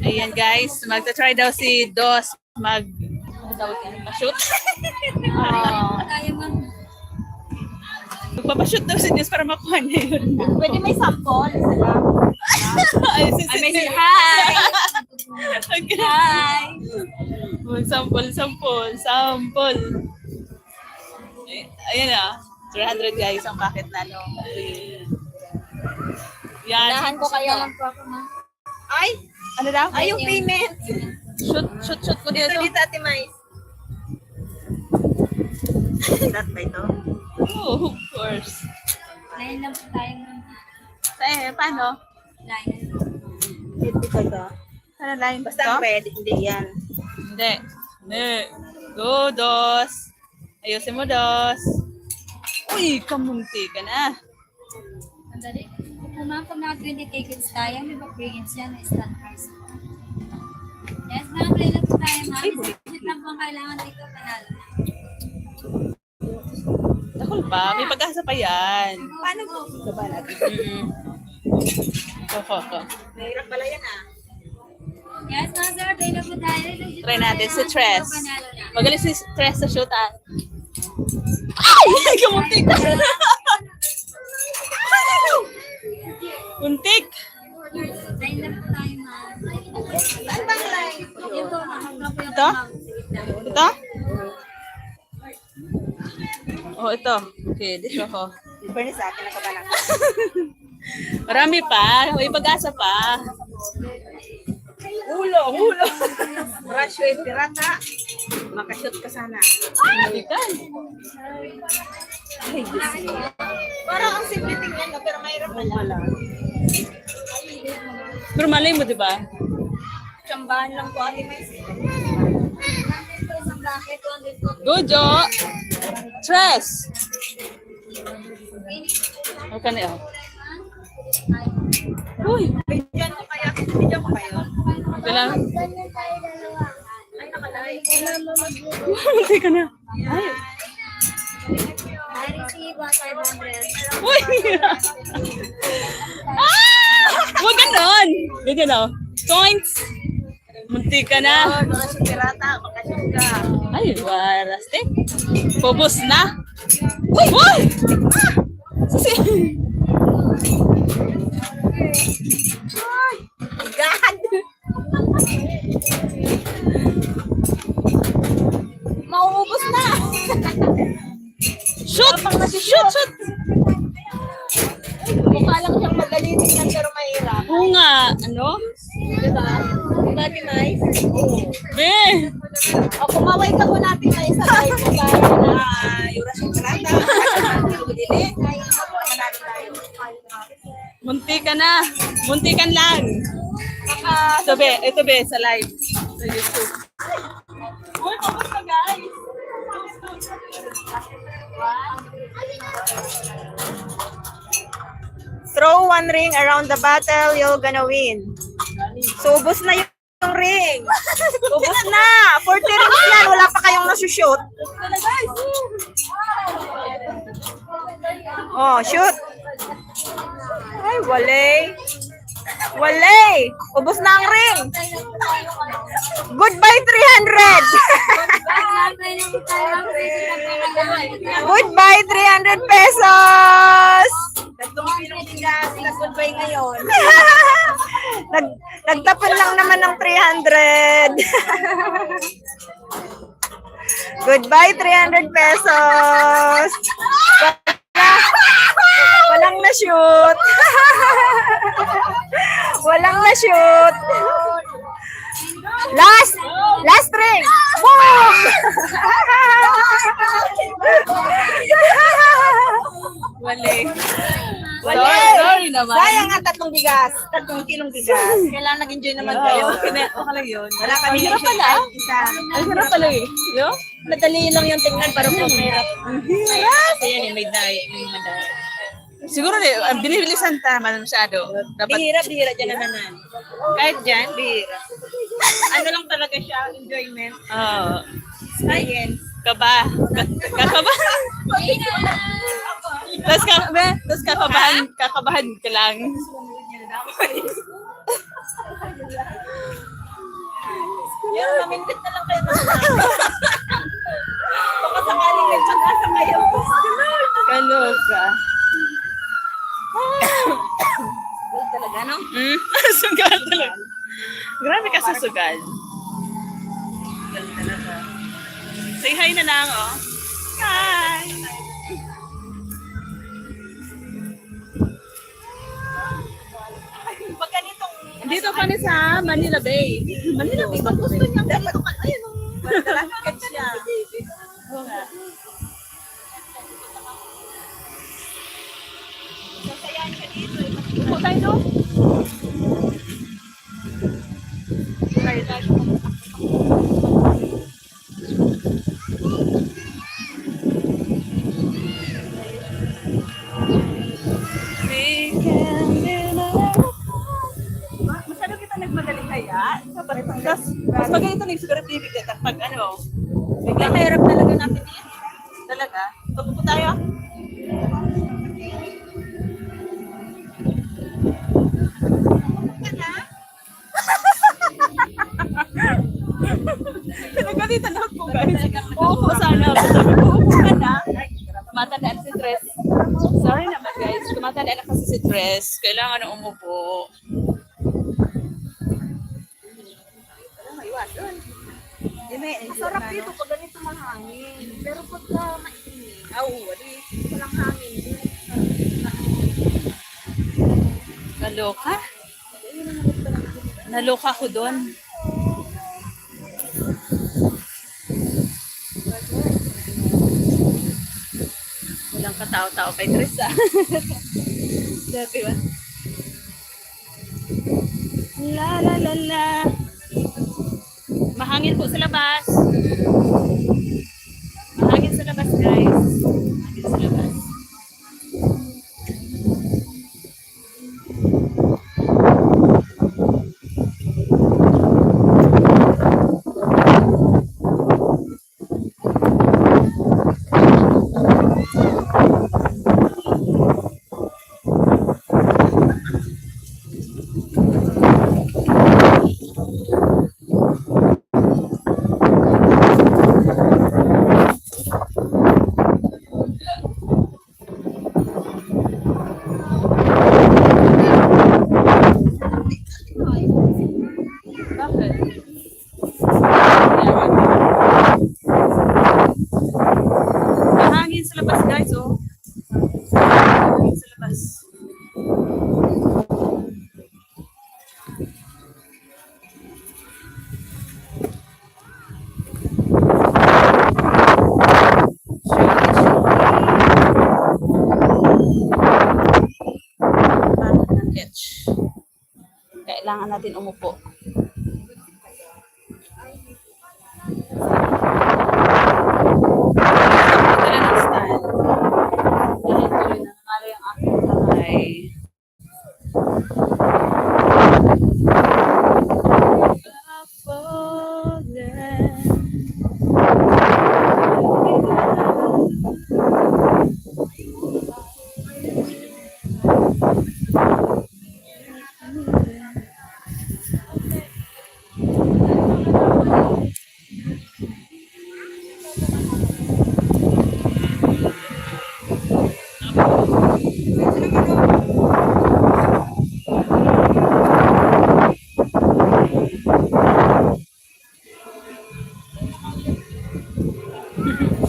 Ayan guys, magta-try daw si Dos mag-shoot. Magpapashoot daw si Dos para makuha niya yun. Pwede may sample. Ay, May hi! Okay. Hi! Sample. Ayan ah. 300 guys ang packet na no. Yan. Dahan ko kaya lang po ako na. Ay! Ano daw? Ay, yung payment. Shoot ko dito. Dito, Ate Mais. That ba ito? Oh, of course. Line lang po tayo. Paano? Line. Ito ito. Ano line? Basta ang red, hindi yan. Hindi. Go, Dos. Ayusin mo, Dos. Uy, kamunti ka na. Andali. Kung mga pag mga 20 tickets tayo, may pa-fragrance yan na stand price. Yes, ma'am. Play lang po tayo, ma'am. Isip lang po ang kailangan dito. Panalo na. Takol pa. May pag-asa pa yan. Paano po? Baba natin. Ko. Mahirap pala yan ah. Yes, ma'am, sir. Play lang po tayo. Try natin si Tres. Panalo na. Magaling si Tres sa shoot ah. Ay! Kamuntik ka. Muntik. Line lang po tayo, ma'am. Saan bang line? Ito, ma'am. Ito? Ito? Oh, ito. Okay, dito ako. Libre sa akin, nakabalang. Marami pa. May pag-asa pa. Ulo! Rush with pirata. Makashoot ka sana. Ikan. Ay, Diyos mo. Parang ang simple tingnan ka, pero mahirap na wala. Pero malay mo, di ba? Tsambahan lang po, Ate Mais. Bakit? Go, Jo! Tres! Okay na yun. Uy! Bigyan ko kaya. Bigyan ko kayo. Okay lang. Ay, nakalay. Hindi ka na. Ay! I receive 500. Uy! Huwag ganon! Ganyan o. Points! Munti ka na. Makashoot pirata. Makashoot ka. Ay, waraste. Pobos na. Uy! Susi! God! Mauubos na! Shoot! Shoot! Mukha lang siyang magaling tingnan pero mahirap. Oo nga. Ano? Diba? Diba, Ate Mais? Be! O, kumaway ka muna natin na isa tayo mo para yung rasyon pirata. Dili. Manalo tayo. Munti ka na. Muntikan lang. Ito be, sa live. Sa YouTube. Uy, tapos na guys. Throw one ring around the battle, you're gonna win. So, ubos na yung ring. Ubos na. 40 rings yan. Wala pa kayong nasushoot. Oh, shoot. Ay, walay. Walay. Ubos na ang ring. Goodbye, 300. Goodbye, 300 pesos. Goodbye ngayon. Nagtapon lang naman ng 300. Goodbye, 300 pesos. Walang na-shoot. Walang na-shoot. Last ring. Boom! Wali. Sorry naman. Sayang ang 3 bigas. 3 kilong bigas. Kailangan nag-enjoy naman kayo. Okay lang yun. Wala kami Ang hirap pala. isa. Ang hirap pala eh. Yo? Madali lang yung tingnan, pero kung mahirap. Kasi yan eh, may mga dahil. Siguro binibilisan tama masyado. Dapat Bihira dyan na naman. Kahit dyan, bihira. Ano lang talaga siya, enjoyment. Science. kaba. Kakabahan. Tapos kakabahan ka lang. Pero mamingwit na lang kayo ng baka sakaling may pag-asa kayo. Kaloka. Sugal talaga, no? Sugal talaga. Grabe ka sa sugal. Sugal talaga. Say hi na lang, oh. Hi! Pag ganitong... Dito kami sa Manila Bay. Manila Bay. Pag gusto niya, ganito ka. Ayun, malalakat siya. Oo nga. Sasayahan ka dito. Upo tayo, no? Tayo tayo. Masyado kita nagmadali kaya sa Batangas. Mas maganda nagsugar TV ka pag ano. Biglang hirap talaga natin yan. Talaga? Tupo tayo? Pinagalitan ako po guys. Uupo sana ako. Sabi ko, uupo ka na. Tumatandaan si Tres. Sorry naman guys. Tumatandaan na kasi si Tres. Kailangan na umupo. Masarap dito pag ganito mahangin. Pero pagka mainit, wali. Walang hangin. Naloka? Naloka ko doon. Walang katao-tao kay Tres ah. Dati ba? La la la la. Mahangin po sa labas. Mahangin sa labas guys. Mahangin sa labas. Bakit? Mahangin sa labas guys, oh. Mahangin sa labas. Kailangan natin umupo. Dala ng stand. Dahil tuloy na nakala yung aking kamay.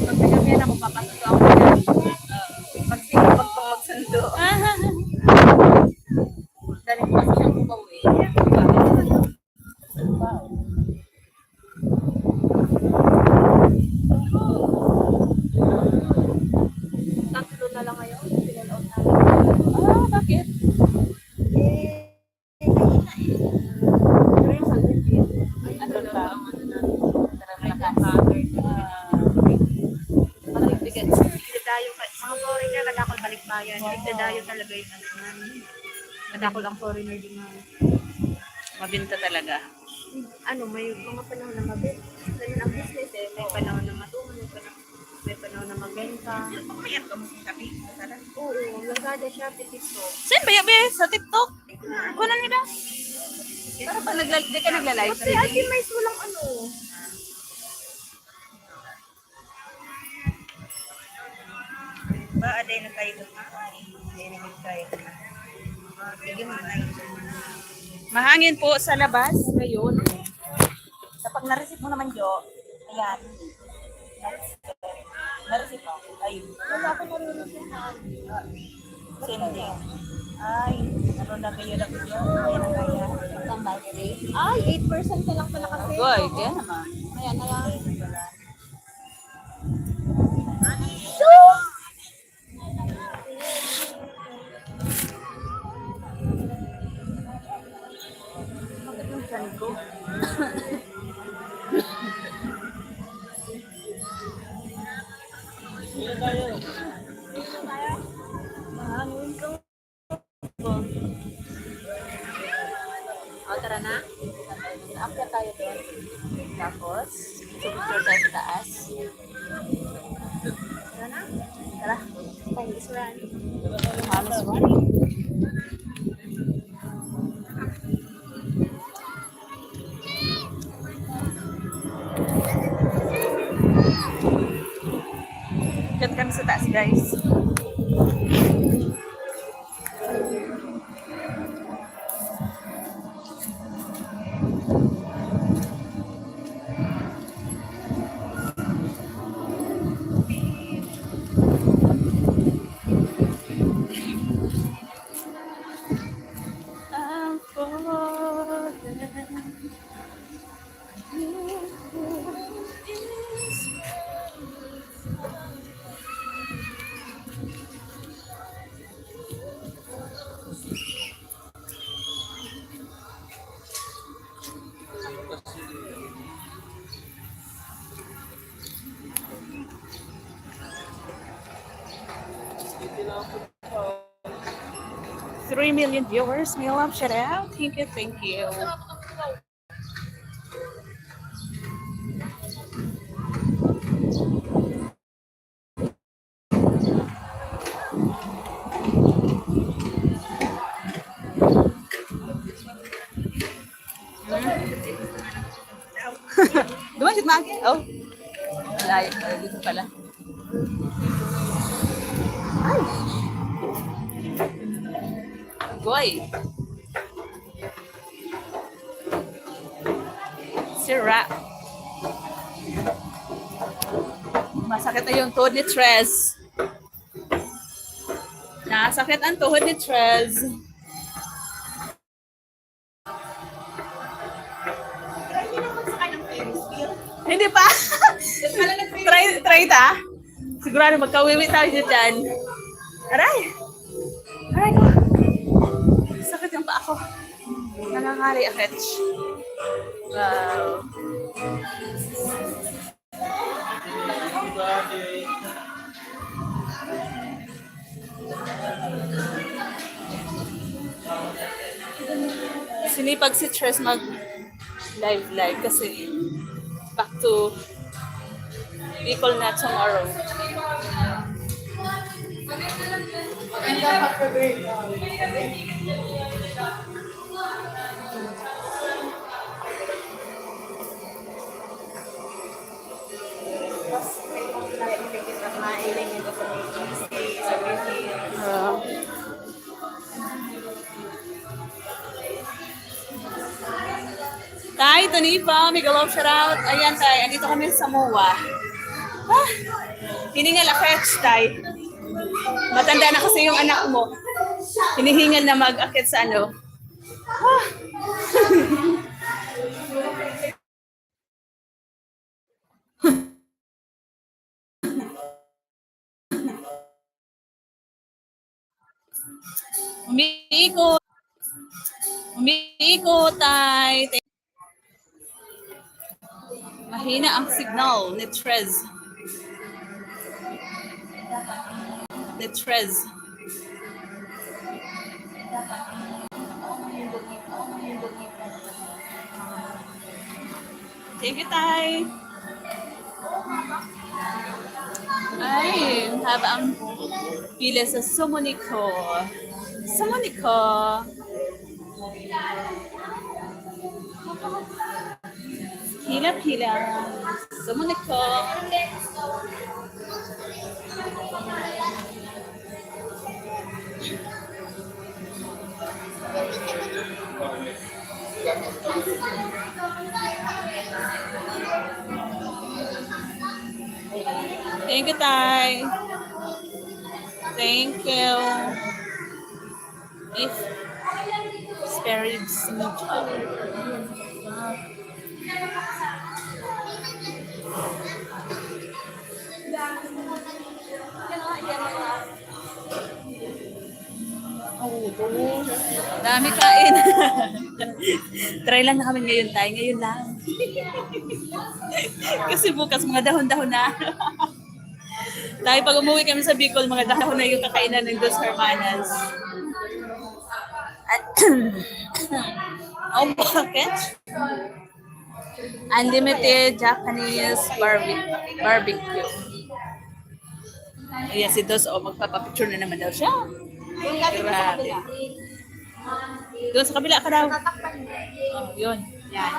Pagkagabihan ako, papasok ako dyan. Pagsundo. Dali ko kasi siyang kumauwi. Tatlo na lang ngayon. Pinanood namin. Bakit? Pero yung sandwich yun. Ano ba? Nagdadayo ka. Mga foreigner, kadakol balikbayan. Nagdadayo talaga yung ano namin. Kadakol ang foreigner din namin. Mabinta talaga. Ano, may mga panahon na mabit. Ganun ang business eh. May panahon na matuman, may panahon na magbenta. Mayroon ka mo sa Shopee? Oo, Lazada, Shopee, TikTok. Saan ba yabi? Sa TikTok? Kunan nila? Para pag di ka nagla-live Kasi Ate Mais walang ano. Ba, aday na tayo doon. Aday na tayo. Sige mo na. mahangin po sa labas ngayon. Kapag na-receive mo naman, Jo, ayan. Na-receive mo. Ayun. Wala ko marunong na. Sending. Ay, ano na kayo na kayo? Ayan na kaya. Ang battery. Ay, 8% ka lang pala kasi. Goy, kaya naman. Ayan na lang. Bakit yung chan ko? Mahangin ko. O, tara na. Akyat tayo doon. Tapos, picture tayo sa taas. Tara na. Tara. Time is run. Halos running. Kat kami sa taas, guys. I'm falling. Three million viewers, my love, shout out. Thank you, thank you. Duman, sit magi. Oh. Layo pala dito pala. Ay. Goy. Sira. Masakit na yung tuhod ni Trez. Nasakit ang tuhod ni Trez. Hindi pa. try ta. Sigurado magkawiwi tayo dyan. Aray! Aray ko. Sakit yung paa ko. Nangangali akit. Wow. Sinipag si Tres mag live kasi back to Bicol na tomorrow. Tay, Tanipa, mega love shout out. Ayan tay, andito kami sa MOA. Ah, hiningal akit tay. Matanda na kasi yung anak mo. Hinihingal na mag-akit sa ano. Ah. Umiikot. Umiikot tay. Mahina ang signal ni Trez. Thank you, Tay. Ay, haba ang pila sa Sumoniko. Pila-pila. Sumunod ko. Thank you, Tay. Thank you. If spare ribs meat. Oh, dami kain. Try lang na kami ngayon, Tay. Ngayon lang. Kasi bukas mga dahon-dahon na. Tayo pag umuwi kami sa Bicol, mga dahon na yung kakainan ng Dos Hermanas. At, oh, bakit? Unlimited Japanese barbecue. Ayan si Dos, oh, magpapapicture na naman daw siya. Grabe. Doon sa kabila ka daw. Oh, yun. Yan.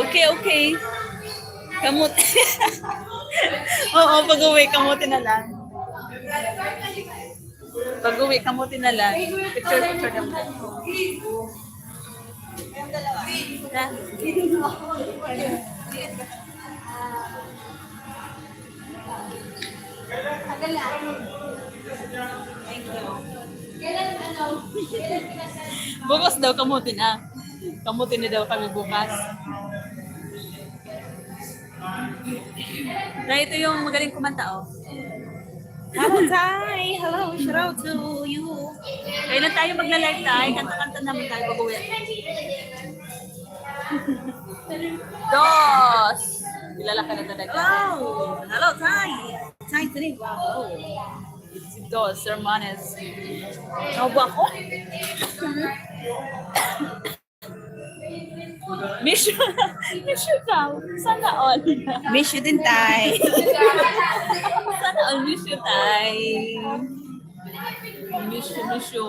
Okay. Kamot. Oo, pag-uwi, kamuti na lang. Pag-uwi, kamuti na lang. Picture na mo. Ha? Bukas daw, kamuti na. Kamuti na daw kami bukas. Na ito yung magaling kumanta, oh. Hello, Tay! Hello, shout out to you. Kailan tayo magla-live, Tay? Kanta-kanta naman tayo pag-uwi. Dos! Kilala ka na talaga. Hello, Tay! Tay, today, wow. Si Dos, Hermanas. Ano ba ako? Miss you daw. Sana all. Miss you din, Tay. Sana all miss you, Tay. Miss you.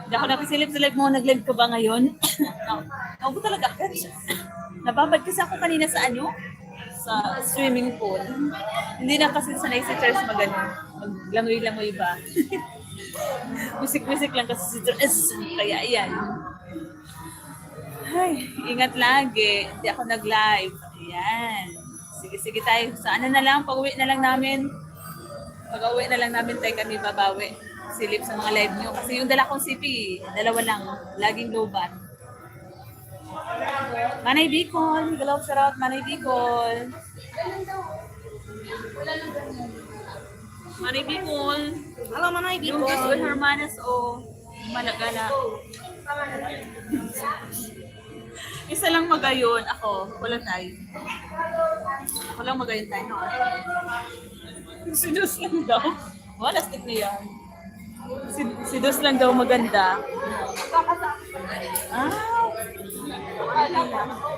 Hindi ako napisilip-silip mo. Nag-live ka ba ngayon? Ako talaga. Nababad kasi ako kanina sa sa swimming pool. Hindi na kasi sanay si Charles maglangoy-langoy ba? Musik-musik lang kasi si Charles. Kaya yan. Ay, ingat lagi. Hindi ako nag-live. Ayan. Sige tayo. Sa na lang, pag-uwi na lang namin. Pag-uwi na lang namin tayo kami babawi. Silip sa mga live nyo. Kasi yung dala kong CP, dalawa lang. Laging low-bat. Manay Bicol. Hello, shout out Manay Bicol. Manay Bicol. Hello, Manay Yung Bicol. Dos Hermanas o Malagala. Isa lang magayon. Ako, wala tayo. Walang magayon tayo. Si Dos lang daw. Wala, stick na yan. Si Dos lang daw maganda.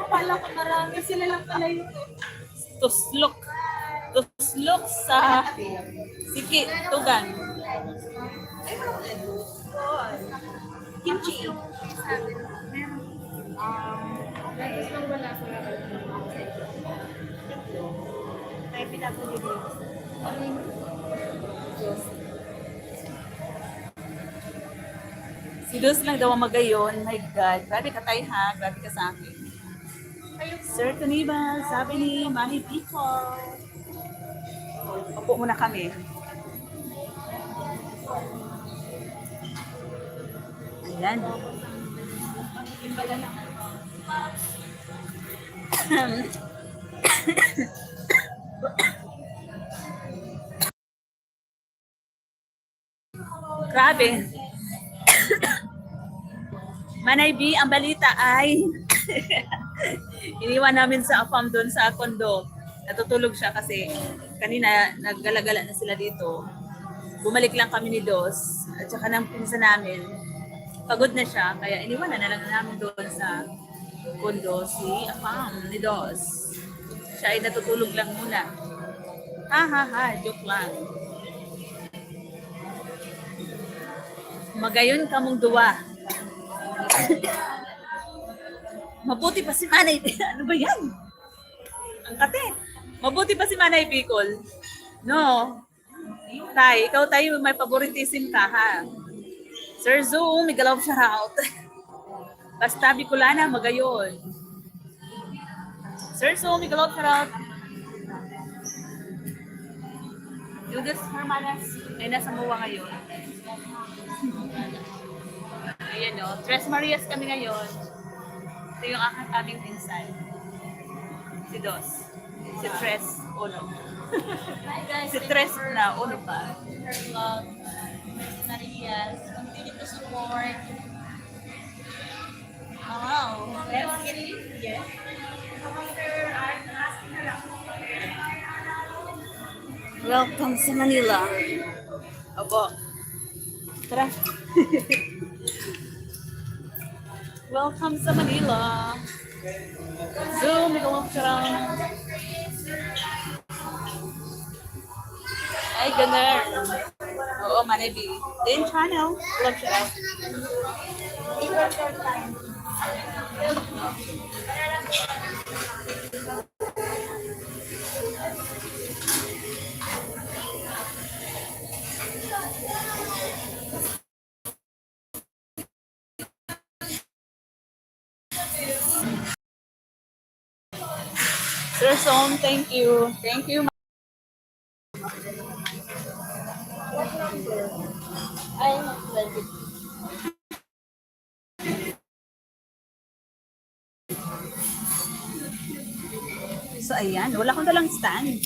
Akala ko marami. Sila lang pala yung tuslok. Tuslok sa Siki, Tugan. Kimchi. May pinapuli dito. Si Dos lang daw ang magayon. My God. Grabe ka tayo ha. Grabe ka sa akin. Sir Tuniba, sabi ni Manny Bicol. Opo muna kami. Ayan. Grabe. Manay B, ang balita ay iniwan namin sa AFAM doon sa condo. Natutulog siya kasi kanina naggalagala na sila dito. Bumalik lang kami ni Dos at saka ng pinsan namin. Pagod na siya, kaya iniwan na lang namin doon sa condo si AFAM ni Dos. Siya ay natutulog lang muna. Joke lang. Magayon kamong duwa. Mabuti pa si Manay. Ano ba yan? Ang kate. Mabuti pa si Manay Bicol. No. Tay, ikaw tayo may favoritism ka ha. Sir Zoom, may galaw shout out. Basta Bicolana, magayon. Sir Zoom, may galaw shout out. Judith Hermanas, ay nasa Muwa ngayon. Ayan o, Tres Marias kami ngayon. Ito yung aming pinsan. Si Dos. Si Tres, uno. Hi guys, Si Tres na, uno pa. her vlog. Marias, continue to support. Wow. Yes. Welcome sa Manila. Abo. Tara. Welcome sa Manila. Zoom, ikaw ang sarang. Ay, ganar. Oo, Manebi. Din channel. Love siya. Sir Son, thank you. Thank you. Ay, mag-12. So, ayan. Wala akong dalang stand.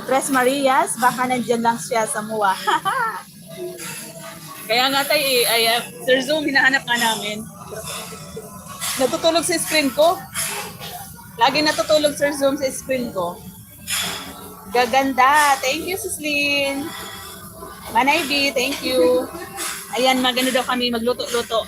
Tres Marias, baka nandyan lang siya sa Muwa. Kaya nga tayo Sir Zoom, hinahanap nga namin. Natutulog sa screen ko. Lagi natutulog Sir Zoom sa screen ko. Gaganda. Thank you, Sislin. Manay B, thank you. Ayan, magano daw kami, magluto-luto.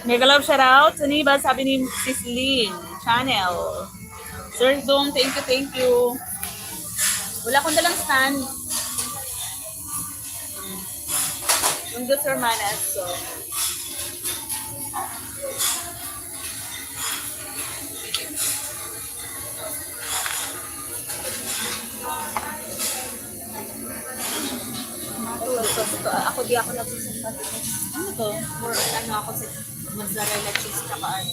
Mega love shoutout. Saniba, sabi ni Sislin. Channel. Sir Zoom, thank you, thank you. Wala akong dalang stand. Yung dos hermanas, so. Ako di ako nagsusunod. Ano to? More ano ako sa mozzarella cheese tsaka ano.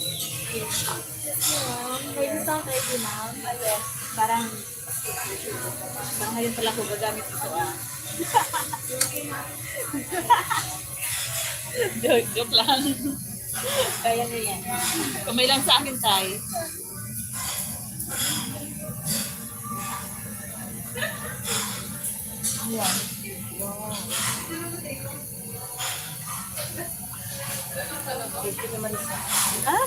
May gusto ko kayo din ma'am. Yes. Parang ngayon pala ko gagamit ito joke lang. Kaya na yan. Kamay lang sa akin tayo. Ayan. Ah?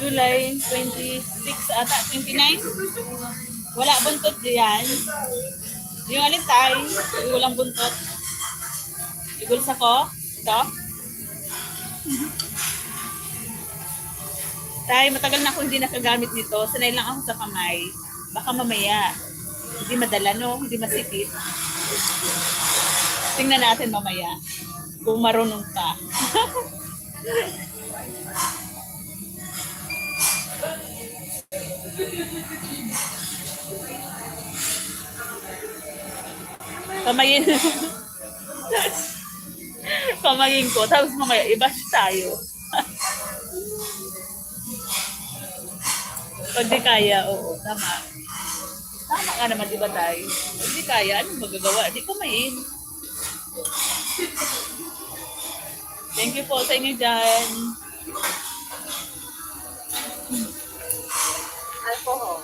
July 26 ata, 29? Wala buntot diyan. Yung alin tay, yung walang buntot. Igul sa ko? Ito? Tay, matagal na ako hindi nakagamit nito. Sanay lang ako sa kamay. Baka mamaya. Hindi madala, no? Hindi masipit. Tingnan natin mamaya. Kung marunong ka. Kamayin. Kamayin ko. Tapos mamaya, i-bash tayo. Pag di kaya, oo, tama. Tama ka naman, di ba tayo? Pag di kaya, anong magagawa? Di kamayin. Thank you po sa inyo dyan. Alcohol.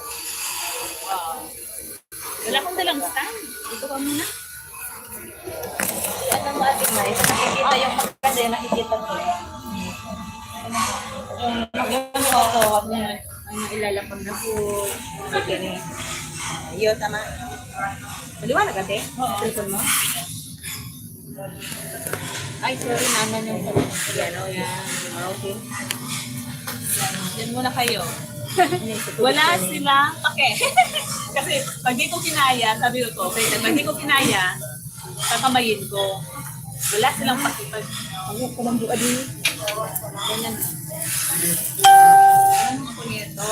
Wow. Wala akong dalang stand. Dito ka muna. Ano mo ating mais? Nakikita yung magkanda yung nakikita mo. Yung photo, wag na ang ilalapag na po. Sige rin. Iyo, tama. Maliwanag ka, te? Cellphone mo? Ay, sorry, naman yung yan, o yan. Okay. Yan muna kayo. Wala sila. Okay. Kasi pag di ko kinaya, sabi ko, okay, pag di ko kinaya, kakamayin ko. Wala silang pakipag. Ano ko lang buka din? Ganyan. Ano ko nito?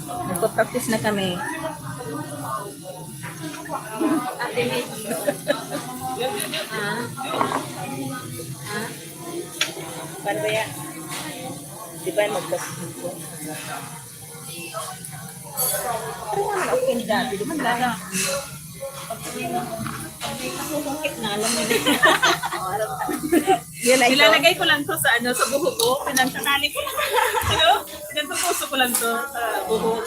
Nagpa-practice na kami. Ate May. Paano ba yan? Di ba magpapakit ko? Ano naman ako yung dati? Di ba lala? Pag may nasusungkit na, alam mo na. Yun na ito. Nilalagay ko lang to sa sa buhok ko. Pinansanali ko. Pinantupuso ko lang to sa buhok.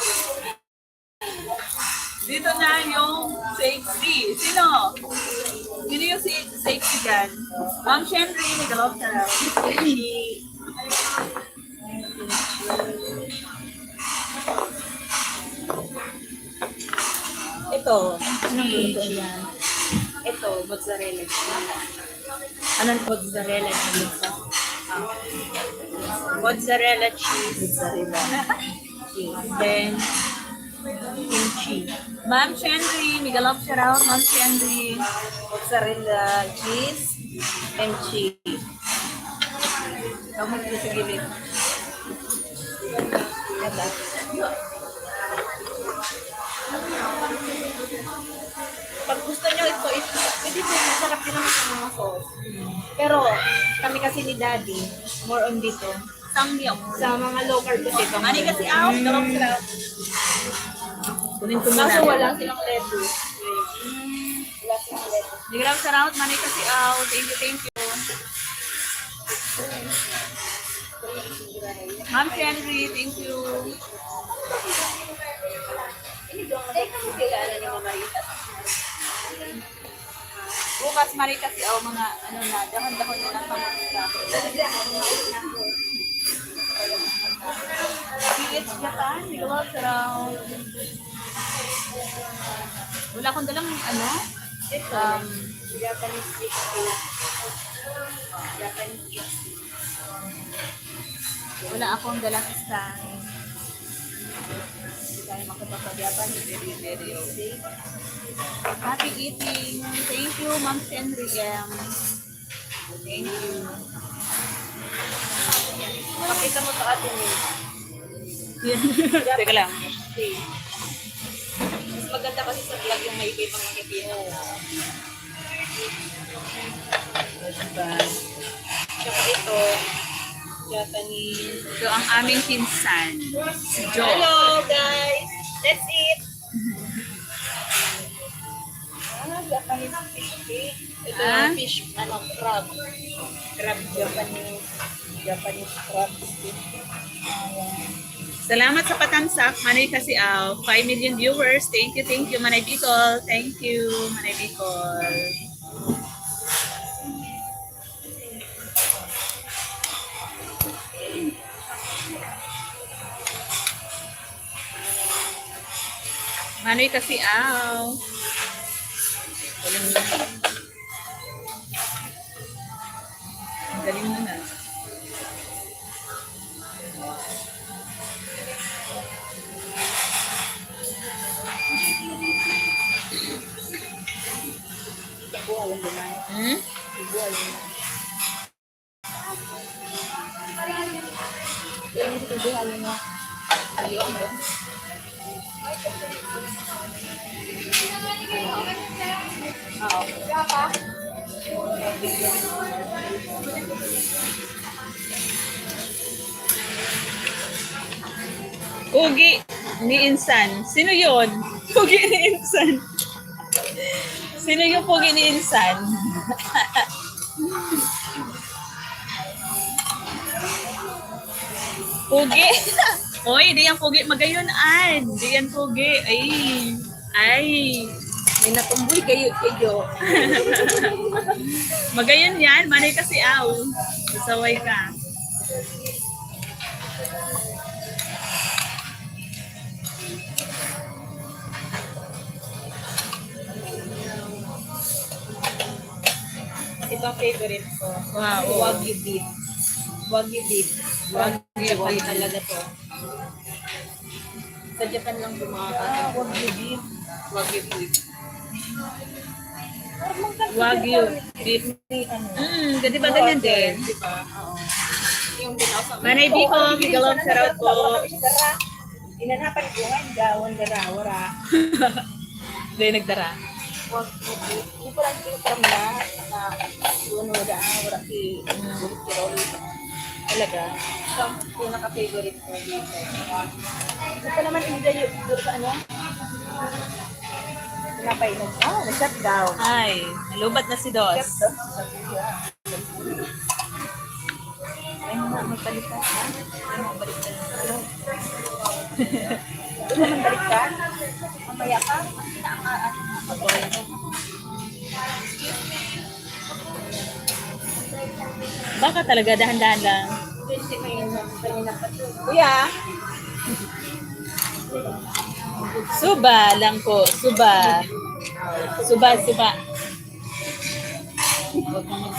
Dito na yung safety. Sino? Sino yung safety dyan? Ma'am Shenry, nag-alok na lang. Ito. Anong luto yan? Ito, mozzarella. Anong mozzarella cheese? Mozzarella cheese. Mozzarella. Then, kimchi. Ma'am Shenry, Migalop shout out, Ma'am Shenry. Mozzarella cheese. Kimchi. Ikaw mo dito sa gilid. Diba? Pag gusto nyo ito, pwede po masarap din naman sa mga sauce. Pero kami kasi ni Daddy, more on dito. Samgyup. Sa mga low carb potato. Ani kasi out, galop shout out. Kunin ko muna. Kaso wala silang lettuce. Wala silang lettuce. Migalop shout out, Mani kasi out. Thank you, thank you. Ma'am Shenry, thank you. Bukas Marita si mga na, dahon-dahon na lang pamilya. PH Japan, Migalop shout out. Wala akong dalang Japanese chicken. Japanese chicken. wala akong dalang stand. Hindi tayo makapagpagyapan. Very okay. Happy eating. Thank you, Ma'am Henry M. Thank you. Pakita mo sa atin yun. Teka lang. Mas maganda kasi sa vlog yung may ibang makikita. Diba? Tsaka ito, Japanese. So, ang aming pinsan, si Jo. Hello guys! Let's eat! Japanese fish cake. Ito yung fish, crab. Crab, Japanese crab stick. Salamat sa patansak, Manay kasi 5 million viewers. Thank you, Manay Bicol. Thank you, Manay Bicol. Manoy kasi galing mo na. Galing mo na. Hmm? Pugi ni Insan. Sino yun? Pugi ni Insan. Sino yung pugi ni Insan? Pugi? Oy, di yan pugi. Magayon-an. Di yan pugi. Ay. May natumboy kayo. Magayon yan. Manay kasi Sasaway ka. Ito ang favorite ko. Wow. Wagyu beef. Wagyu beef. Wagyu talaga to. Sa Japan lang bumakakasya. Wagyu beef. Wagyu beef. Wagyu beef. Ganda ba ganyan din? Diba? Oo. Yung binasa. Manay Biko, Gigalong Sarot po. Inanapan ko nga, gawang darawara. Hindi nagdara. Wagyu beef. Hindi ko lang tinutram na doon wala wala si Kiroli. Talaga. Ito ang pinaka-favorite ko dito. Ito pa naman hindi doon sa ano? Pinapainom. Na-shut down. Ay, nalubat na si Dos. Ay, magpalitan ha? Ay, magbalikan. Ito naman balikan. Mamaya ka. Baka talaga dahan-dahan lang. Kuya, Suba lang po. Suba. Suba, suba. Huwag mo mag-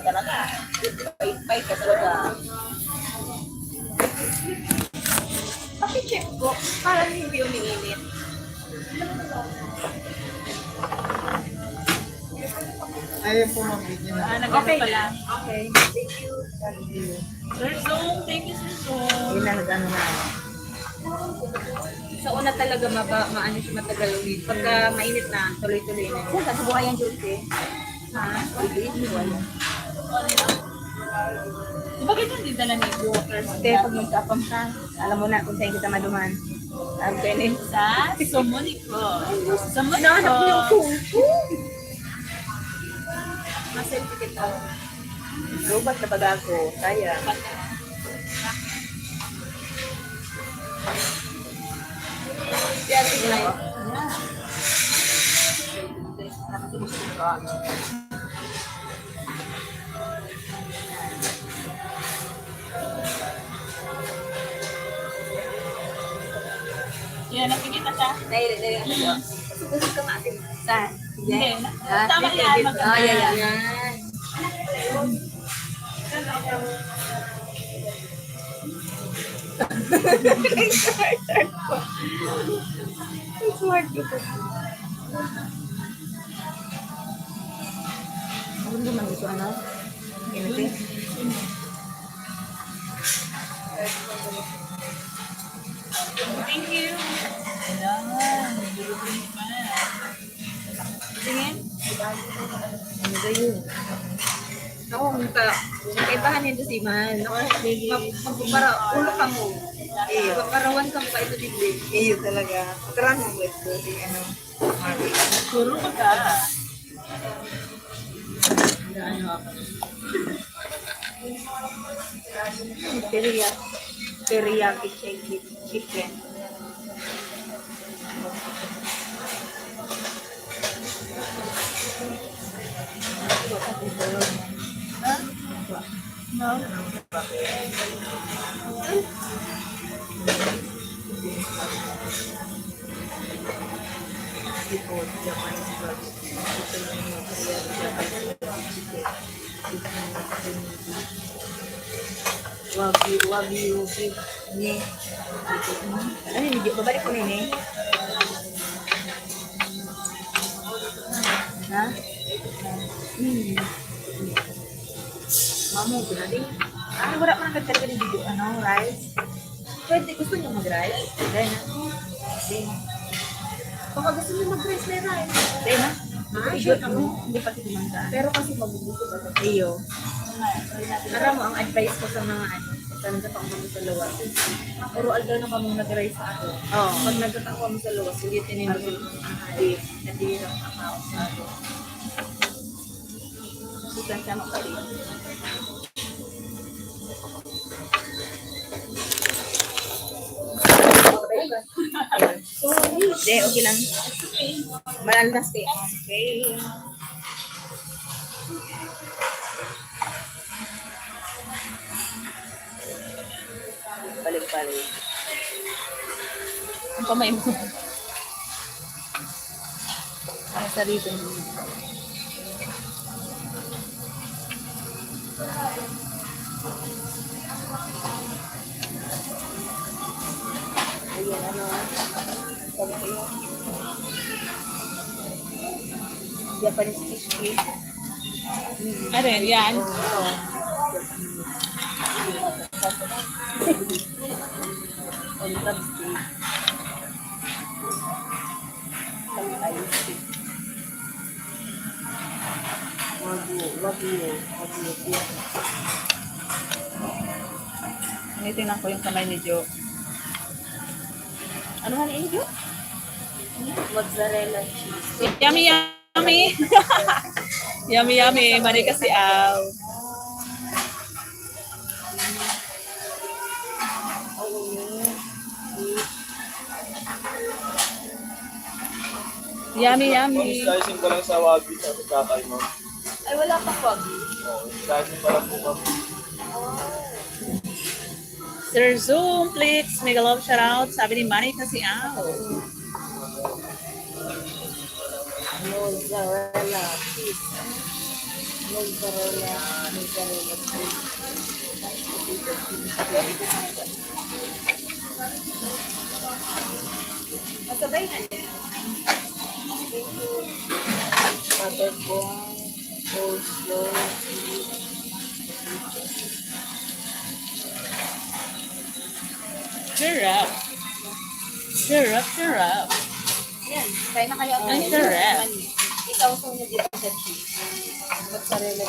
talaga. Pay ka talaga. Paki-check ko. Parang hindi umiinit. Ayaw po mabigyan na. Nag-ano pala. Okay. Thank you. Thank you. Sir Zong, thank you, Sir Zong. Yun na, nag-ano na. Sa una talaga maano siya matagal ulit. Pagka mainit na, tuloy-tuloy na. Saan ka? Subukan yung juice eh. Ha? Hindi, wala. Di ba ganyan din dala ni Waters? Hindi, pag magkapam ka, alam mo na kung saan kita maduman. Ang kainin. Sa Somunico. Somunico. Nahanap mo yung kungfu. Maselfie kita. Robot na baga ako. Kaya. Yan, tignan. Yan, nakikita siya. Dahil. Gusto ka natin. Saan? Hindi. Tama yan. Yan. Smart dito. Ano naman gusto ano? Anything? Thank you. Kailangan. Tingin? Ano ba yun? Ako, kaibahan nito si Man. Para ulo ka mo. Paparawan ka mo pa ito din. Iyo talaga. Pagkaraan mo ito. Ano? Puro ka. Ano ako? Teriyaki chicken. No? Wagyu beef. Ni. Ano hindi babalik ko ni. Ha? Mamo, ginali. Wala pa nang talaga ng video. Ano, rice? Pwede, gusto niyo mag-rice? Then, baka gusto niyo mag-rice, may rice. Then, sure ka mo. Hindi pa titimanda. Pero kasi magugusto ka. Iyo. Alam mo, ang advice ko sa mga sana sa pang sa luwas. Puro aldaw na kami nag-rice sa ako. Pag nagtatang kami sa luwas, ulitin yung beef. Hindi lang ako sa ako. Susan siya makalit. Hindi, okay lang. Malalas eh. Okay. Balik-balik. Ang kamay mo. Ang sarili mo. Ayan, ano. Sabi ko yun. Japanese fish cake. Ano yan? Oo. On crab steak. Ice cake. Wagyu beef. Tingnan ko yung kamay ni Jo. Ano nga ni Jo? Mozzarella cheese. Yummy, yummy! Yummy, yummy. Mani kasi aw. Yummy, yummy. Slicing ko lang sa wabi sa kakay mo. Ay, wala pang wagyu. Slicing pa lang po kami. Sir Zoom, please. Mega love shoutout. Sabi ni Manny kasi aw. Mozzarella cheese. Mozzarella cheese. Masabay na niya. Buttercorn, coleslaw, Sarap. Sarap, sarap. yan. Kaya na kayo ang Ang sarap. Isaw-saw niya dito sa cheese. Mozzarella.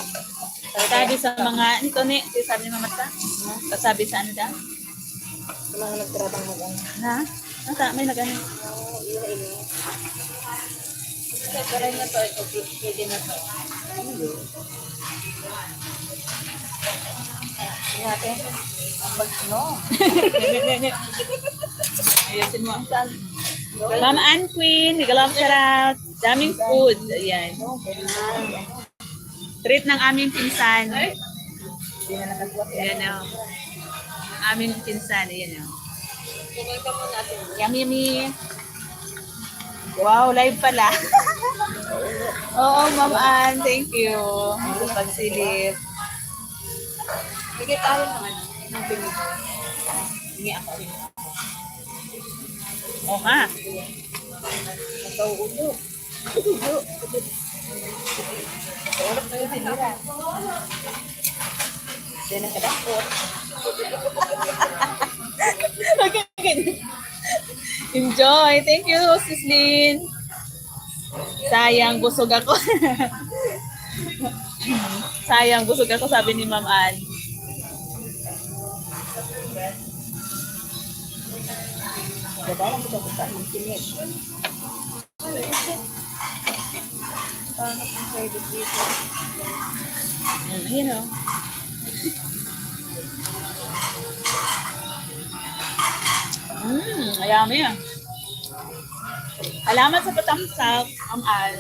Sabi sa mga, ito ni, sabi ni Mama ta? Sabi sa ano daw? Sa mga nagtiratang mag-ano. Ha? May nag-ano? Oo, ini. Pero na to, ito, pwede na to. Natin, ang bagno. Ayusin mo. Ma'am Ann Queen, mega love shoutout. Daming food. Ayan. Treat ng aming pinsan. Hindi na nakaswat. Ayan o. Aming pinsan. Ayan o. Kumulka mo natin. Yummy, yummy. Wow, live pala. Oo, Ma'am Ann. Thank you. Sa pagsilip. Bigay tayo ng ano, ng binigay. Hindi ako. Oo nga. Nagkauulo. Oras na yung sinira. Hindi na kadakot. Enjoy. Thank you, Sis Lynn. Sayang, busog ako. Sayang, busog ako, sabi ni Ma'am Ann. Gagalang kita sa saan yung kinis. Paano kung service dito? You know. Yummy ah. Alamat sa patamsak, Ma'am Ann.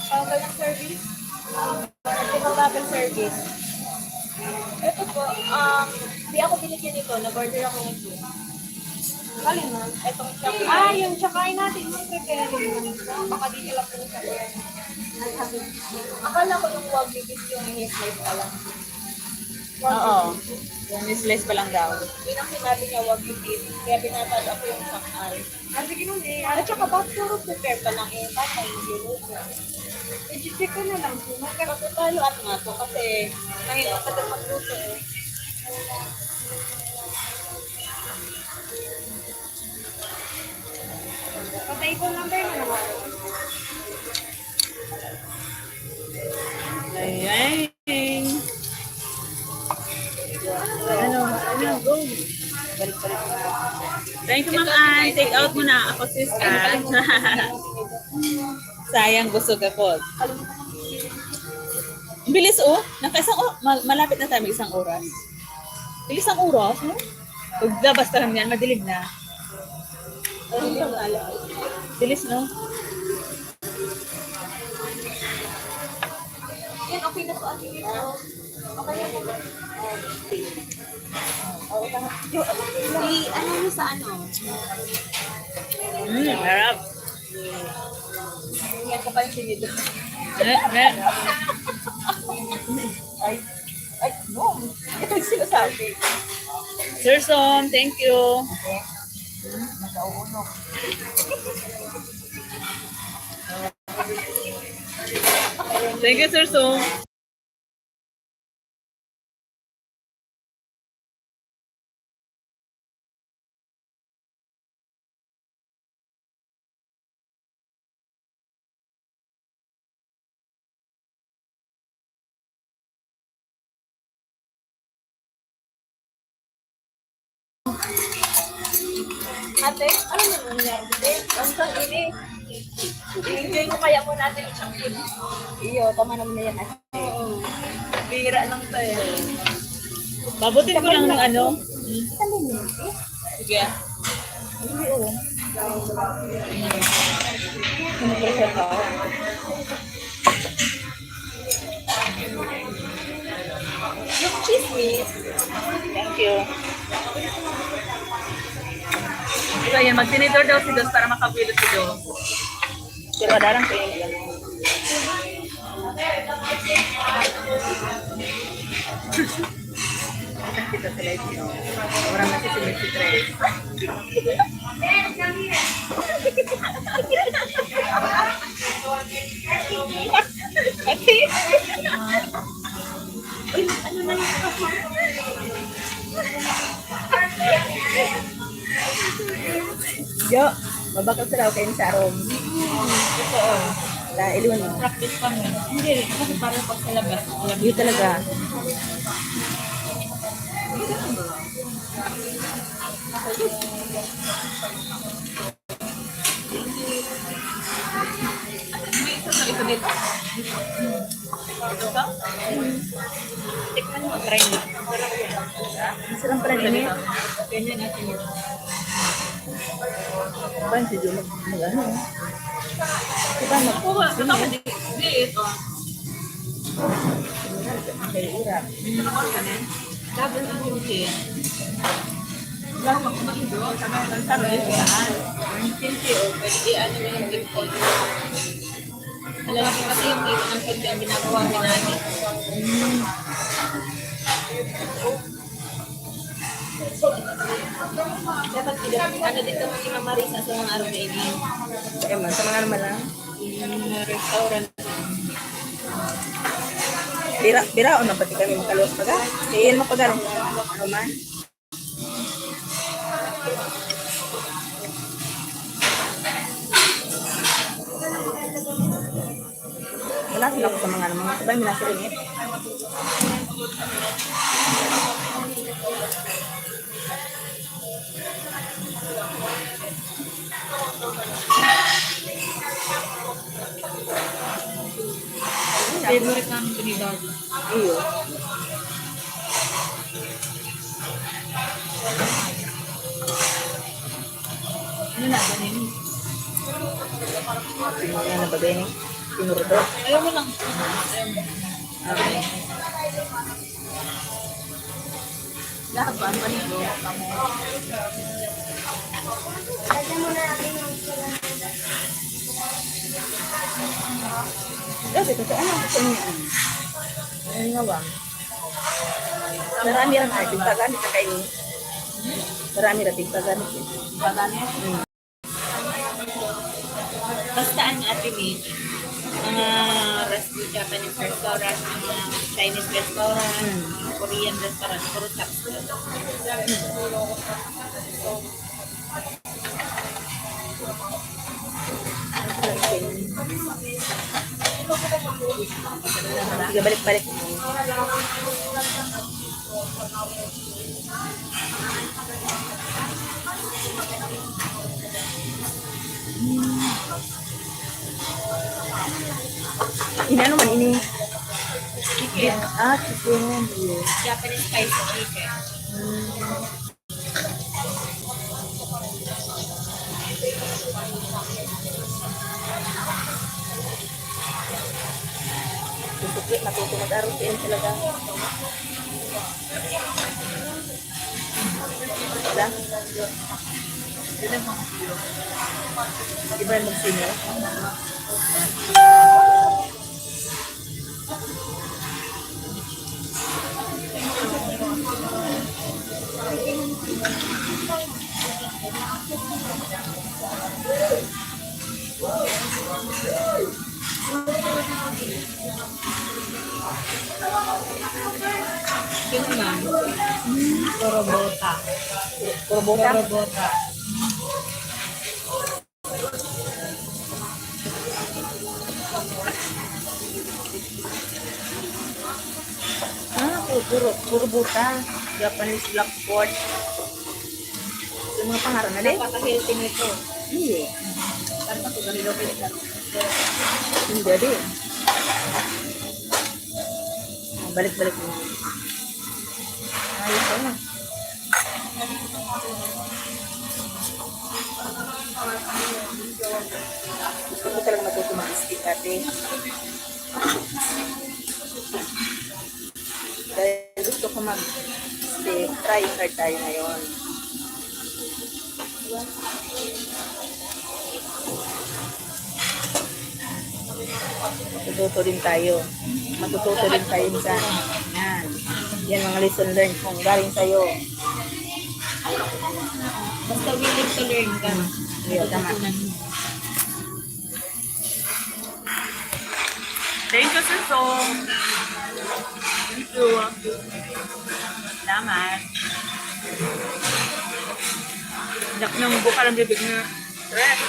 Tawag ng service? Tawag service. Ito po, di ako binigyan nito. Nag-order ako nito. Alin mo? Itong chocolate. Yung chocolate natin. Yung preparing. Baka dito lang po sa akala ko yung wagyu beef yung i-slice pa lang. Oo. Yung slice pa lang daw. Yun ang sinabi niya wagyu beef. Kaya binatad ako yung sakal. Sige nun eh. At saka bakit puro prepare pa lang eh. Baka hindi luto. I-check ko na lang po. Magkakatalo at nga to kasi mahirap ka din magluto eh. Pa-table number na naman. Ayan. Ano? Go. Balik-balik na. Thank you, Ma'am Ann. Take out mo na. Ako, sis. Sayang, busog ako. Ang bilis oh. Malapit na tayo mag isang oras. Bilis ang oras, no? Paglabas ka naman yan, madilim na. Bilis, no? Yan, okay na to ate. Okay na po. Ano mo sa ano? Harap. Yan ko pa yung sinidor. Ay, no. Ito yung sinasabi. Sir Som, thank you. Nagkauunok. Thank you, Sir Som. Ate, ano na nangyari? Ang sang ini. I-enjoy mo kaya mo natin ang shampoo. Iyo, tama naman na yan ate. Oo. Bira lang to eh. Babutin ko lang ng ano. Saan din yun? Sige. Hindi oo. Sumupresa ka. Yung chismis. Thank you. So, yan, mag-tinidor daw si Dos para makabilot si Dos. Pero adarang ko yun. Kita sila ito. Orang nasi si Tres. Yo, mabakal sila kayo sa arom. Totoo. Dahil ilun. Practice kami. Hindi, kasi parang pag sa labas. Yun talaga. Ito dito. Ito? Tikman mo, try mo. Sarang pala din eh. Ganyan natin yun. Ban si Julo. Mag-ano? Diba Oo, ito ka di ito. Kaya irap. Double ang kimchi. Lang magkumakido, sama ng sabi yan. Ang kimchi, pwede i-ano yung kimchi. Malalaki kasi yung dito ng kimchi ang ginagawa namin. Dapat ano dito si Mama Risa sa mga araw na ini. Kaya man, sa mga naman lang. Restaurant. Biraon na pati kami makaluwas pa ka. Iyan mo pa gano'n. Roman. Wala sila ko sa mga naman. Sabay mo na siya rin eh. Favorite namin ito ni Daddy. Iyo. Ano na, ganin? Yan na bagay ni. Pinurdo. Ayaw mo lang. Ayaw mo. Okay. Lahat ba? Ano ba nito? Kasi kasi ano gusto niya? Ano nga ba? Marami rin ay tigpagan sa kayo. Marami rin tigpagan. Baganit? Basta ang Ate Mitch, mga Japanese restaurant, mga Chinese restaurant, mga Korean restaurant, puro chops. Sige, balik-balik. chicken. Chicken. Yes. Japanese spicy chicken. Susukli, matuto mag-aro siya talaga. Wala? Di ba mag-senior? Yun naman. Torobota. Turbota? Torobota. Turbota. Japanese black pork. Yung mga pangalan na din? Napaka-healthy nito. Hindi. Parang ito, ganito kita. Hindi din. Balik-balik mo. Ayos ko na. Gusto ko talagang matuto mag-steak ate. Dahil gusto ko mag-steak, try hard tayo ngayon. Matututo din tayo. Matututo din tayo dyan. Yan. Yan mga lesson learned kung galing sa'yo. Basta willing to learn ka. Ayun, tama. Thank you, Susong. Thank you. Salamat. Yak ng buka ng bibig na. Rest.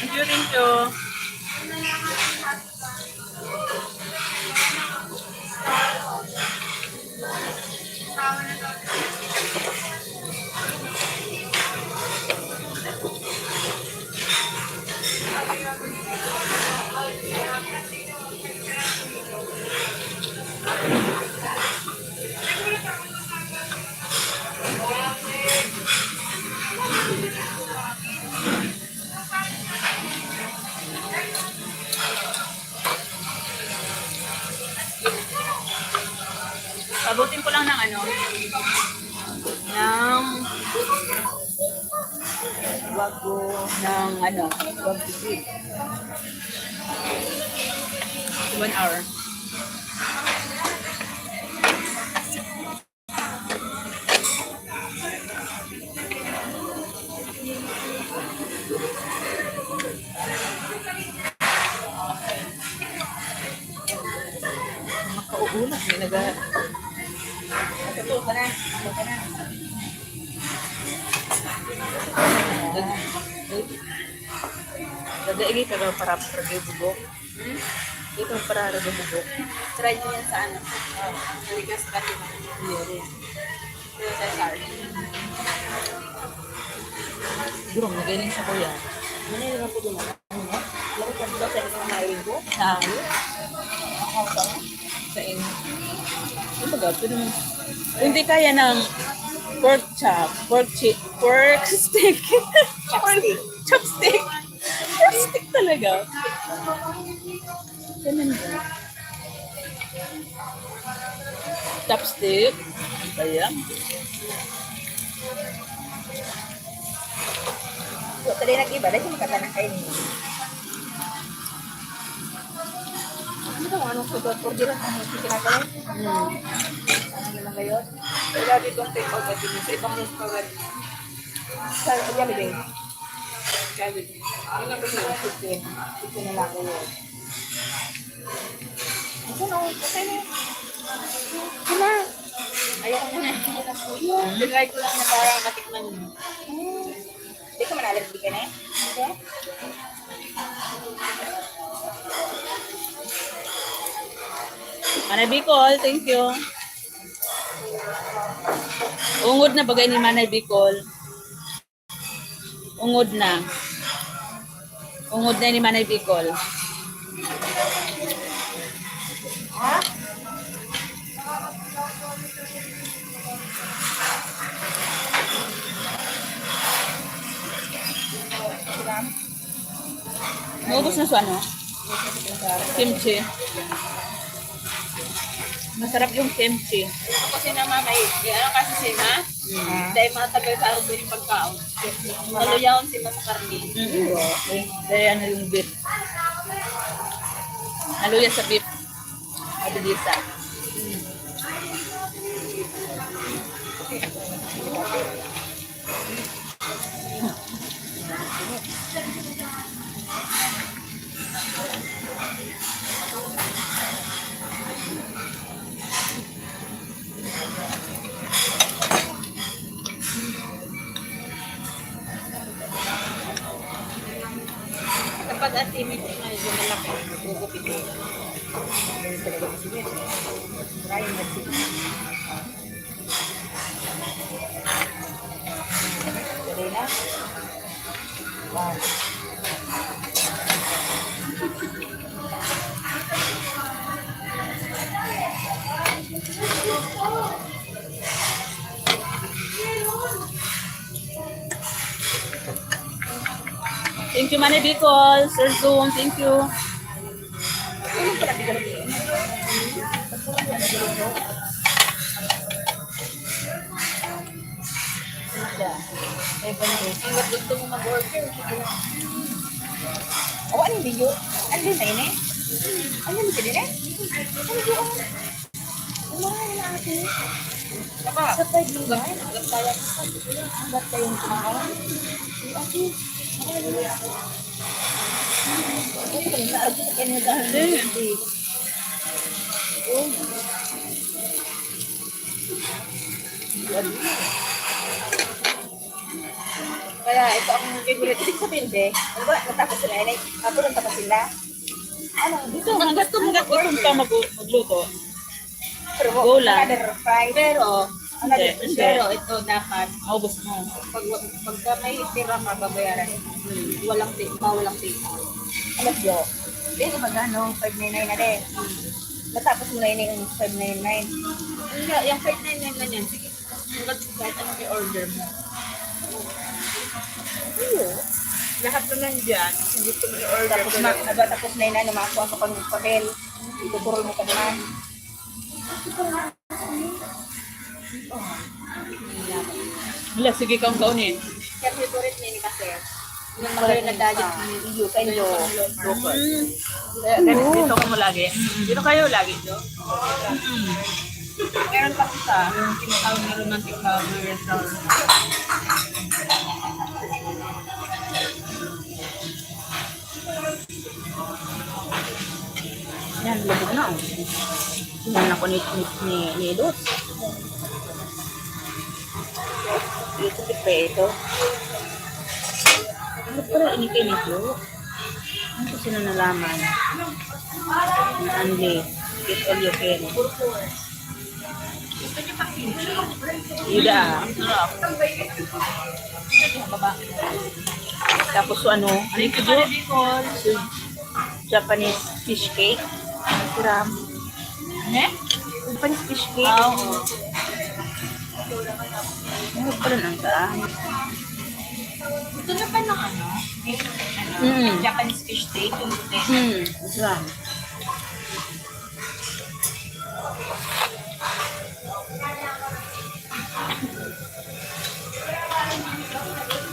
Thank you, thank you. Pabutin ko lang ng ano, ng wago, ng ano, wag to be. 1 hour. Makauulat. May Ito ka na. Ito ka na. Gagaigay ka daw para bubok. Ito para bubok. Try nyo yan sa ano. Naligas ka din. Hindi rin. Pero sa sorry. Siguro, magaling sa kuya. Ano yung mga pwede naman? Ano? Laro ka ba sa isang maling ko? Sa Sa inyo. Ano ba? Pwede naman. hindi kaya ng pork chop, pork stick. Chopstick. Chopstick. Pork stick talaga. Ganun ba? Chopstick. Ayan. So, tali nag-iba. Dahil makatanak kayo niyo. Ano ba? Anong sugat? Orderan ang mga kinakain? Ano naman kayo? Wala ditong take out natin sa ibang restaurant. Sa Jollibee. Kaya Ano na ba siya? Chicken. Chicken na lang kayo. Ito na. Okay na. Ito na. Ayaw ko na. tinry ko lang na parang katikman mo. Hindi ka manalag. Hindi ka na. Okay? Ana Bicol, thank you. Ungod na bagay ni Manay Bicol. Ungod na. Ungod na ni Manay Bicol. Naubos na sa ano? Kimchi. Masarap yung kimchi. Kasi na mamay, ano kasi sila? Dahil mga tagal sa araw din pagkaon. Maluyaon si Mas Carly. Dahil ano yung beef. Naluya sa beef. Adilisa. Kapag at timid na yung malaki, gugupit mo. Thank you, Manay Bicol. Sir Zoom, thank you. Hanggat gusto mo mag-order, Oh, ano yung video? Ano din na yun eh? Ano yung video eh? Sa pwede mo ba? Ba't kayong kumakawan? kaya ito ang favorite. Ibig sabihin, be, ano ba, natapos sila, punta pa sila. Ano, dito, hanggat gutom ka magluto. Pero Go lang. another fry. Pero, Hindi, hindi. pero ito dapat, Maubos mo. pagka may tira ka, babayaran. Walang take out. Alas yo. Hindi ba gano'ng 599 na din? Natapos mo na yun yung 599. Hindi, yung 599 na yan, sige, hanggat kahit anong i-order mo. Lahat na nandyan, kung gusto mo i-order Tapos ko na, lang. tapos na yun na, namakuha ka pang papel. Ituturo mo ka naman. Wala, sige kang kaunin. Kaya favorite niya ni kasi, yung mga nag-diet ni Iyo, kayo. Dito ka mo lagi. Dito kayo lagi, do? meron pa isa, yung tinatawag na romantic flower restaurant. Yan, lubog na. Yan ako ni Dos. Ito, ito. Ano pala inikay nito? Ano ko sila nalaman? Anli. Get all you can. Yuda. Tapos ano? Ano ito do? Japanese fish cake. Siram. Japanese fish cake. Oo. Ano pala nang taan? Ito na pa ng ano? Japanese fish steak, yung puti. Siram.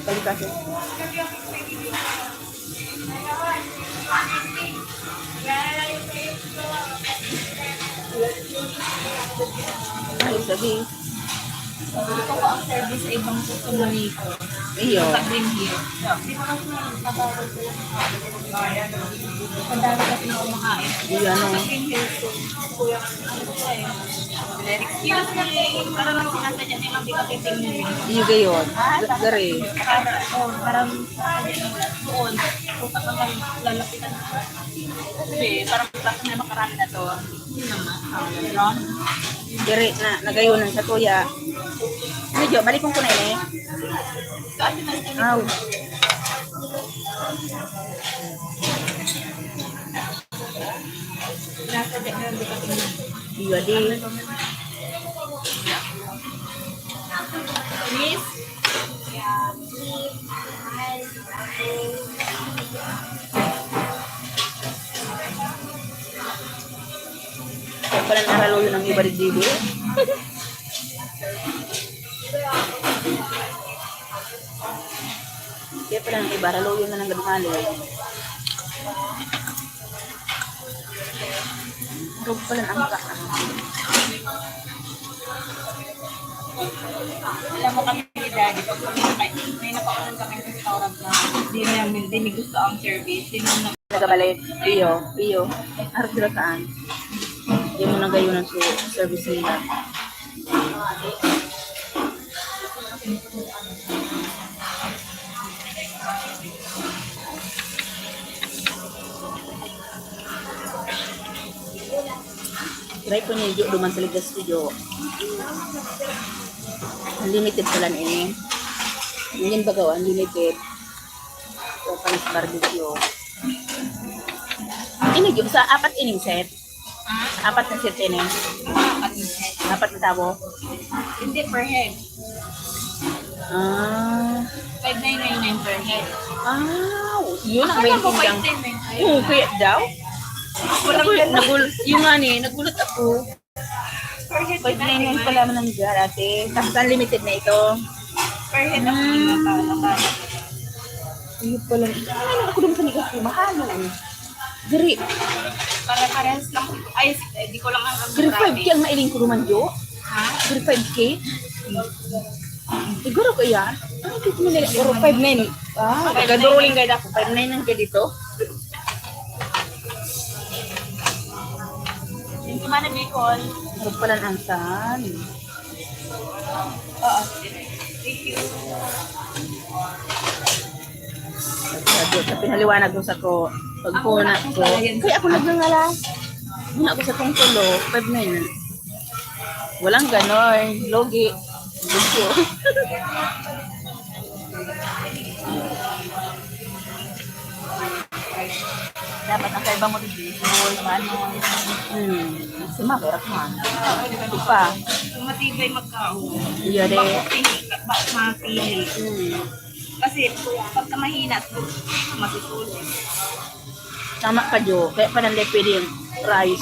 Balik kasi. Ay, sabi. Ito ko ang service sa ibang customer ko. Iyo. Pag-bring here. Madami kasi na kumakain. Iyo ano. Pag-bring here ko. Kuya, ano ko eh. Excuse me. Parang lang sinasadya nilang di ka titingnan. Iyo gayon. Gari. Parang doon. Punta ka lang lalapitan. Kasi parang bakit na makarami na to. Hindi naman. Diri na, nagayunan sa tuya. Ano, Jo? Balik kong kunay eh. Aw. Iya di. Miss? Kaya pala naralo yun ang iba di Dibo. Kaya pala ang iba, ralo yun na ng gadumali. Ito pala ang angka. Alam mo kami ni Daddy, pag may napakaroon kami ng restaurant na di may gusto ang service, tinunong Nagabalit. Iyo. Harap sila saan? Yung mo nagayunan sa service nila. Try ko niyo yung duman sa Ligas Studio. Unlimited pala na eh. Ngayon bagaw, unlimited. So, panis barbecue. Ini yung sa apat ining set. Apat na set ini. Apat na tabo. Hindi per head. Ah. 5,999 per head. Ah. Yun ang Akala ko rating lang. 5,999. Oo, kaya daw. Yung nga ni, nagulat ako. Per head. 599 pala man ang dyan, ate. Tapos unlimited na ito. Per head ako nakakala. Ayun pala. Ano ako doon sa nigas ko? Mahalo. Diri. Para parehas lang. Ay, di ko lang ang Diri 5K ang nailing ko naman, Jo. Ha? Diri 5K. Siguro ko yan. Ano ito mo nila? Pero 5.9. Ah, nag-rolling guide ako. 5.9 ang kaya dito. Yung kumana Bicol. Harap pala ang saan. Oo. Thank you. Sa pinaliwanag mo sa ko. Pagpuna ko. Kaya ako nagnangala. Muna ako sa tungkulo. 5.9. Walang ganon. Logi. Gusto. Dapat ang kaiba mo dito. Manon. Si Ma, berak man. Ito pa. Kung matibay magkaon. Iya de. Mapili. Kasi pagka mahina, masusulit. Tama ka, Jo. Kaya pa nanday pwede yung rice.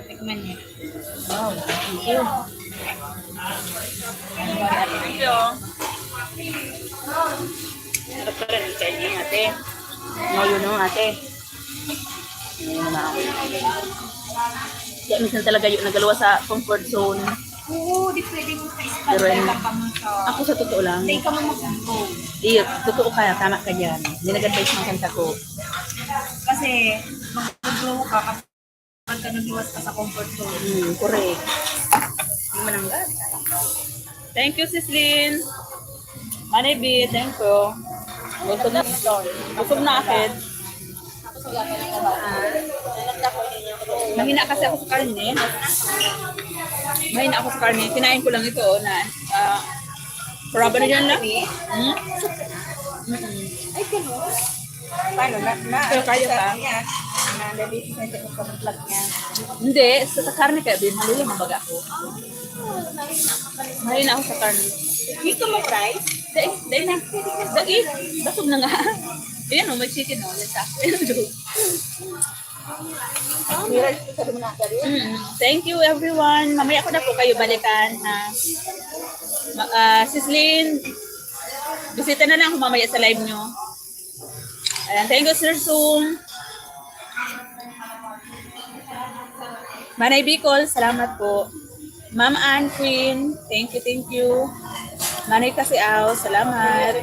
Tikman niya. Wow, thank you. Thank you. Sarap ka rin ang kainin, ate. Ngayon no, ate. Ngayon na ako. Kaya minsan talaga yung nagalawa sa comfort zone. Oo, di pwede mo Pero ka-spend yun, lang ka mo sa... ako sa totoo lang, Hindi ka mo mag-go. iyo, totoo ka, tama ka dyan. Hindi nag-advise ng kanta ko. Kasi mag-go ka kasi pagka nagluwas ka sa comfort zone. Correct. Hindi mananggat. Thank you, Sislin. Manay B, thank you. Busog na ito. Busog na akin. Mahina kasi ako sa karne. Mahina ako sa karne. Kinain ko lang ito na paraba na dyan lang. Ay, gano'n. Paano? Pero kaya ka? Na-diabetes na siya sa vlog niya. Hindi, sa karne kaya bin. Halili ang baga ko. Mahina ako sa karne. Gusto mo fries? Dahil na. Dahil. Basog na nga. Ayan o, may chicken o. Let's ask. Mira, sabi mo na ka rin. Thank you everyone. Mamaya ko na po kayo balikan. Sislin, bisita na lang ako mamaya sa live nyo. Ayan, thank you Sir Zoom. Manay Bicol, salamat po. Ma'am Ann Queen, thank you. Manay Kasiaw, salamat.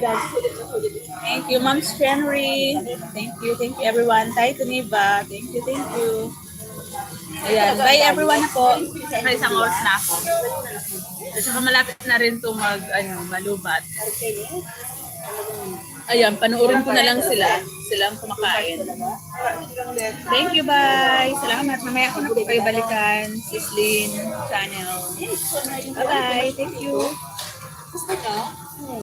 Thank you, Ma'am Henry. Thank you everyone. Tay Tuniba, thank you. Ayan, bye everyone na po. Sa isang oras na ako. At saka malapit na rin to malubat. Ayan, panoorin ko na lang sila. Silang kumakain. Thank you, bye. Salamat. Mamaya ko na po kayo balikan. Sislin Channel. Bye-bye. Thank you.